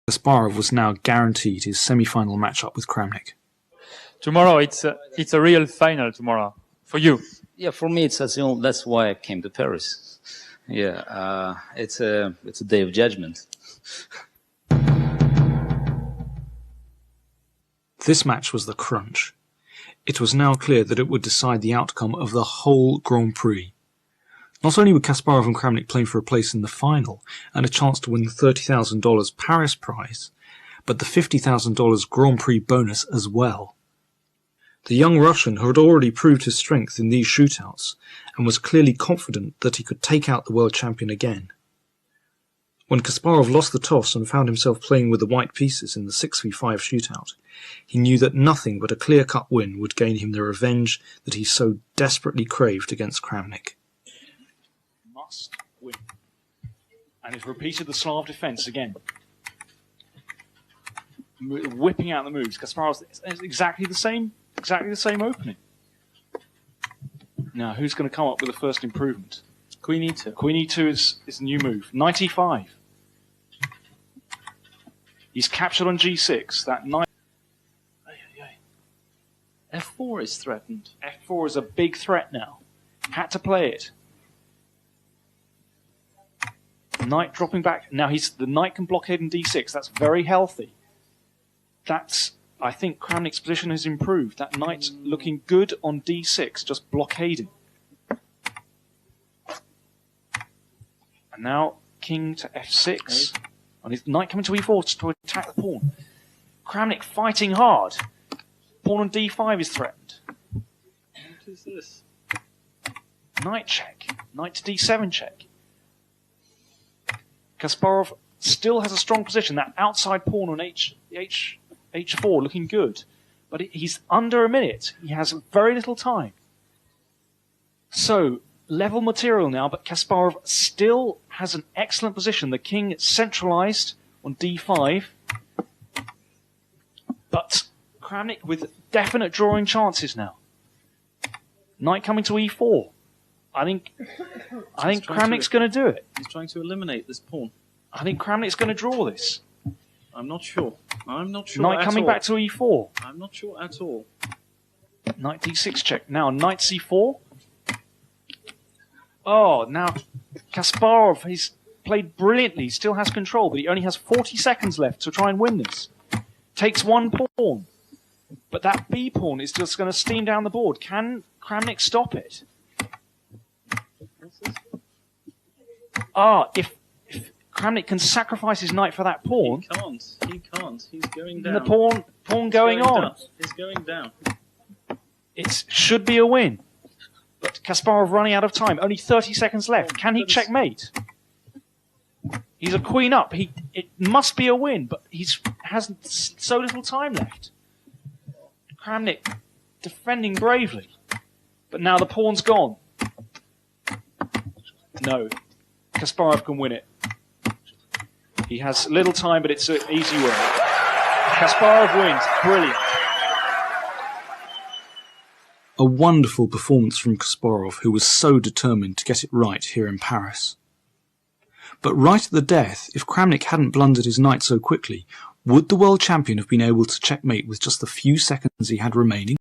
Kasparov was now guaranteed his semi-final matchup with Kramnik. Tomorrow, it's a real final tomorrow for you. Yeah, for me, that's why I came to Paris. Yeah, it's a day of judgment. This match was the crunch. It was now clear that it would decide the outcome of the whole Grand Prix. Not only were Kasparov and Kramnik playing for a place in the final and a chance to win the $30,000 Paris prize, but the $50,000 Grand Prix bonus as well. The young Russian had already proved his strength in these shootouts and was clearly confident that he could take out the world champion again. When Kasparov lost the toss and found himself playing with the white pieces in the 6v5 shootout, he knew that nothing but a clear-cut win would gain him the revenge that he so desperately craved against Kramnik. Must win. And he's repeated the Slav defense again. Whipping out the moves. Kasparov is exactly the same opening. Now, who's going to come up with the first improvement? Queen E2. Queen E2 is a new move. Knight E5. He's captured on G6. That knight. F4 is threatened. F4 is a big threat now. Had to play it. Knight dropping back. Now the knight can blockade in D6. That's very healthy. I think Kramnik's position has improved. That knight's looking good on D6, just blockading. And now king to F6. Okay. And his knight coming to E4 to attack the pawn. Kramnik fighting hard. Pawn on D5 is threatened. What is this? Knight check. Knight to D7 check. Kasparov still has a strong position. That outside pawn on H4 looking good. But he's under a minute. He has very little time. So, level material now, but Kasparov still has an excellent position. The king centralized on D5. But Kramnik with definite drawing chances now. Knight coming to E4. I think Kramnik's going to do it. He's trying to eliminate this pawn. I think Kramnik's going to draw this. I'm not sure. Knight coming back to E4. I'm not sure at all. Knight D6 check. Now Knight C4. Oh, now Kasparov, he's played brilliantly. He still has control, but he only has 40 seconds left to try and win this. Takes one pawn. But that B pawn is just going to steam down the board. Can Kramnik stop it? If Kramnik can sacrifice his knight for that pawn... He can't. He's going down. The pawn going on. He's going down. It should be a win. But Kasparov running out of time. Only 30 seconds left. Can he checkmate? He's a queen up. It must be a win, but he has so little time left. Kramnik defending bravely. But now the pawn's gone. No. Kasparov can win it. He has little time, but it's an easy win. Kasparov wins. Brilliant. A wonderful performance from Kasparov, who was so determined to get it right here in Paris. But right at the death, if Kramnik hadn't blundered his knight so quickly, would the world champion have been able to checkmate with just the few seconds he had remaining?